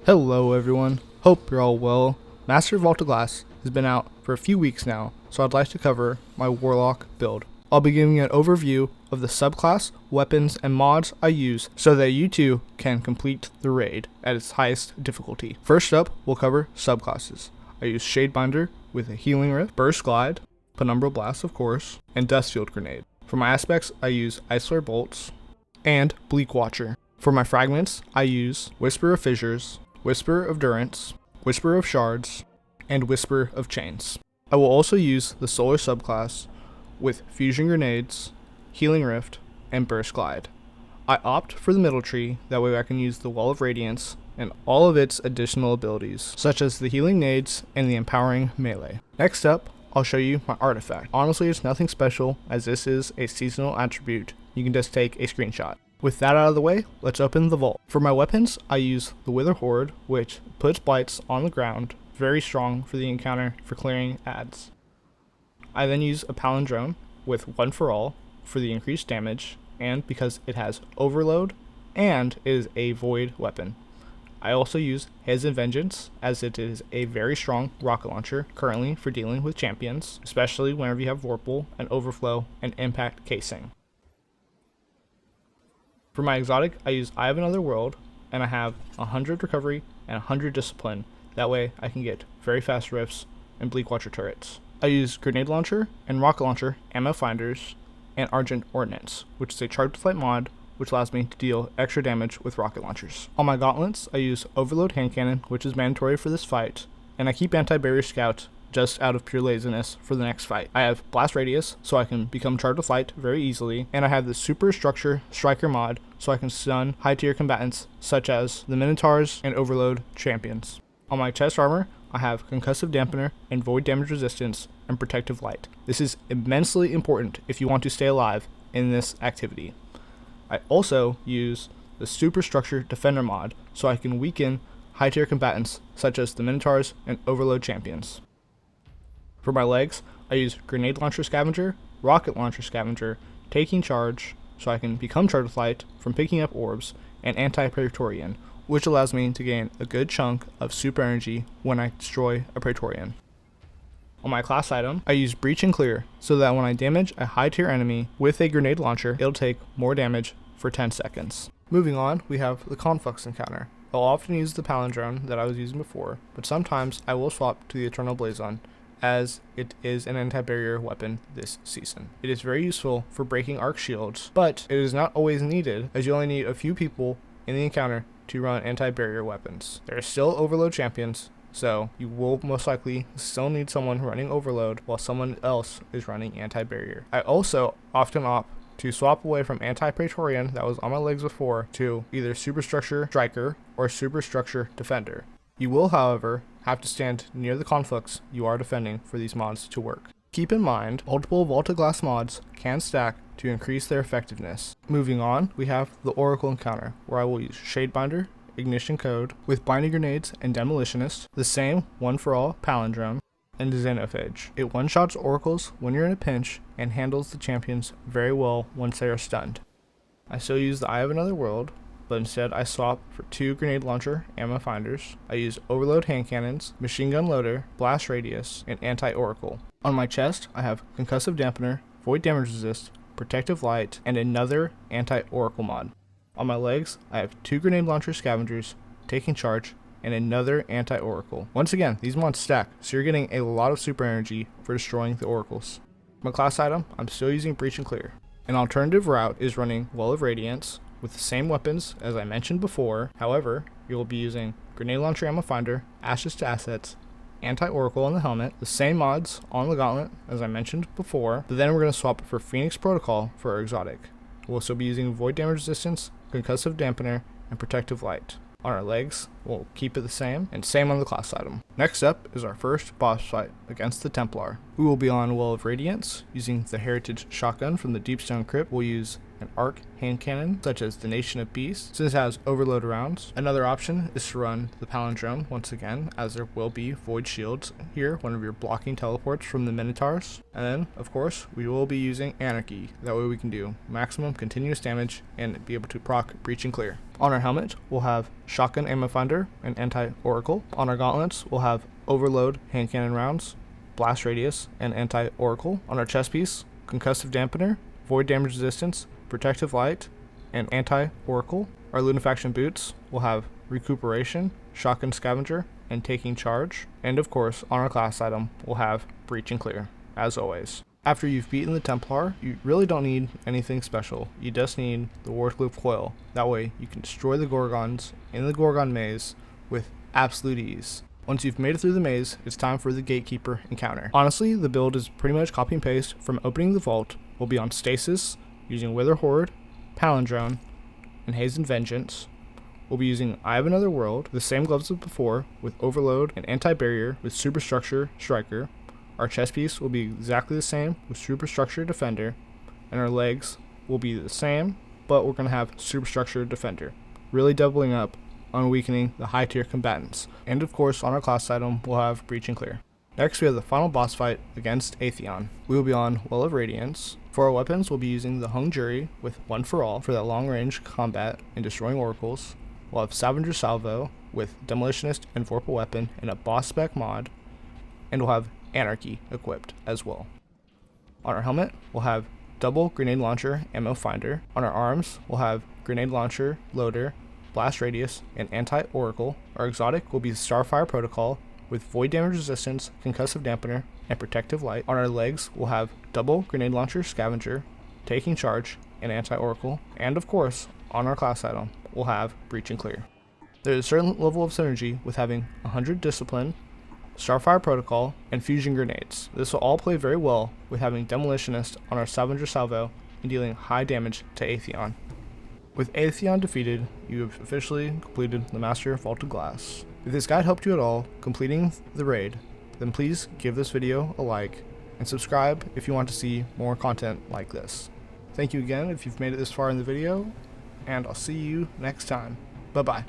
Hello everyone, hope you're all well. Master of Vault Glass has been out for a few weeks now, so I'd like to cover my Warlock build. I'll be giving an overview of the subclass, weapons, and mods I use so that you too can complete the raid at its highest difficulty. First up, we'll cover subclasses. I use Shadebinder with a Healing Rift, Burst Glide, Penumbral Blast of course, and Dustfield Grenade. For my aspects, I use Ice Bolts and Bleak Watcher. For my fragments, I use Whisper of Fissures, Whisper of Durance, Whisper of Shards, and Whisper of Chains. I will also use the Solar subclass with Fusion Grenades, Healing Rift, and Burst Glide. I opt for the middle tree, that way I can use the Wall of Radiance and all of its additional abilities, such as the Healing Nades and the Empowering Melee. Next up, I'll show you my artifact. Honestly, it's nothing special, as this is a seasonal attribute. You can just take a screenshot. With that out of the way, let's open the vault. For my weapons, I use the Wither Horde, which puts blights on the ground, very strong for the encounter for clearing ads. I then use a Palindrome with One for All for the increased damage, and because it has Overload and is a void weapon. I also use Hidden Vengeance, as it is a very strong rocket launcher currently for dealing with champions, especially whenever you have Vorpal and Overflow and Impact Casing. For my exotic, I use Eye of Another World, and I have 100 recovery and 100 discipline. That way I can get very fast rifts and Bleak Watcher turrets. I use Grenade Launcher and Rocket Launcher, Ammo Finders, and Argent Ordnance, which is a Charge to Flight mod, which allows me to deal extra damage with rocket launchers. On my gauntlets, I use Overload Hand Cannon, which is mandatory for this fight, and I keep Anti-Barrier Scout just out of pure laziness for the next fight. I have Blast Radius, so I can become Charge to Flight very easily, and I have the Super Structure Striker mod, so I can stun high tier combatants such as the Minotaurs and Overload champions. On my chest armor, I have Concussive Dampener and Void Damage Resistance and Protective Light. This is immensely important if you want to stay alive in this activity. I also use the Superstructure Defender mod, so I can weaken high tier combatants such as the Minotaurs and Overload champions. For my legs, I use Grenade Launcher Scavenger, Rocket Launcher Scavenger, Taking Charge, so I can become Charge to Flight from picking up orbs, and Anti-Praetorian, which allows me to gain a good chunk of super energy when I destroy a Praetorian. On my class item, I use Breach and Clear, so that when I damage a high tier enemy with a grenade launcher, it'll take more damage for 10 seconds. Moving on, we have the Conflux encounter. I'll often use the Palindrome that I was using before, but sometimes I will swap to the Eternal Blazon, as it is an anti-barrier weapon this season. It is very useful for breaking arc shields, but it is not always needed, as you only need a few people in the encounter to run anti-barrier weapons. There are still Overload champions, so you will most likely still need someone running Overload while someone else is running anti-barrier. I also often opt to swap away from Anti-Praetorian that was on my legs before to either Superstructure Striker or Superstructure Defender. You will, however, have to stand near the conflicts you are defending for these mods to work. Keep in mind, multiple Vault of Glass mods can stack to increase their effectiveness. Moving on, we have the Oracle encounter, where I will use Shadebinder, Ignition Code, with Binding Grenades and Demolitionist, the same One for All Palindrome, and Xenophage. It one-shots oracles when you're in a pinch and handles the champions very well once they are stunned. I still use the Eye of Another World, but instead I swap for 2 Grenade Launcher Ammo Finders. I use Overload Hand Cannons, Machine Gun Loader, Blast Radius, and Anti-Oracle. On my chest, I have Concussive Dampener, Void Damage Resist, Protective Light, and another Anti-Oracle mod. On my legs, I have 2 Grenade Launcher Scavengers, Taking Charge, and another Anti-Oracle. Once again, these mods stack, so you're getting a lot of super energy for destroying the oracles. My class item, I'm still using Breach and Clear. An alternative route is running Wall of Radiance with the same weapons as I mentioned before. However, you will be using Grenade Launcher Ammo Finder, Ashes to Assets, Anti-Oracle on the helmet, the same mods on the gauntlet as I mentioned before, but then we're going to swap for Phoenix Protocol for our exotic. We'll also be using Void Damage Resistance, Concussive Dampener, and Protective Light. On our legs, we'll keep it the same, and same on the class item. Next up is our first boss fight against the Templar. We will be on Wall of Radiance, using the Heritage Shotgun from the Deepstone Crypt. We'll use an arc hand cannon, such as the Nation of Beasts, since it has overload rounds. Another option is to run the Palindrome once again, as there will be Void Shields here, one of your blocking teleports from the Minotaurs. And then, of course, we will be using Anarchy. That way we can do maximum continuous damage and be able to proc Breach and Clear. On our helmet, we'll have Shotgun Ammo Finder and Anti-Oracle. On our gauntlets, we'll have Overload hand cannon rounds, Blast Radius, and Anti-Oracle. On our chest piece, Concussive Dampener, Void Damage Resistance, Protective Light, and Anti-Oracle. Our Lunafaction boots will have Recuperation, Shotgun Scavenger, and Taking Charge. And of course, on our class item, we'll have Breach and Clear, as always. After you've beaten the Templar, you really don't need anything special. You just need the Warlock Coil. That way, you can destroy the Gorgons in the Gorgon maze with absolute ease. Once you've made it through the maze, it's time for the Gatekeeper encounter. Honestly, the build is pretty much copy and paste from opening the vault. We'll be on Stasis, using Wither Horde, Palindrome, and Hazen Vengeance. We'll be using Eye of Another World, the same gloves as before, with Overload and Anti-Barrier with Superstructure Striker. Our chest piece will be exactly the same with Superstructure Defender, and our legs will be the same, but we're going to have Superstructure Defender, really doubling up on weakening the high tier combatants. And of course, on our class item, we'll have Breach and Clear. Next, we have the final boss fight against Atheon. We will be on Well of Radiance. For our weapons, we'll be using the Hung Jury with One for All for that long range combat and destroying oracles. We'll have Scavenger Salvo with Demolitionist and Vorpal Weapon and a boss spec mod. And we'll have Anarchy equipped as well. On our helmet, we'll have double Grenade Launcher Ammo Finder. On our arms, we'll have Grenade Launcher, Loader, Blast Radius, and Anti-Oracle. Our exotic will be the Starfire Protocol with Void Damage Resistance, Concussive Dampener, and Protective Light. On our legs, we'll have double Grenade Launcher Scavenger, Taking Charge, and Anti-Oracle. And of course, on our class item, we'll have Breach and Clear. There is a certain level of synergy with having 100 Discipline, Starfire Protocol, and Fusion Grenades. This will all play very well with having Demolitionist on our Scavenger Salvo and dealing high damage to Atheon. With Atheon defeated, you have officially completed the Master of Vaulted Glass. If this guide helped you at all completing the raid, then please give this video a like and subscribe if you want to see more content like this. Thank you again if you've made it this far in the video, and I'll see you next time. Bye bye.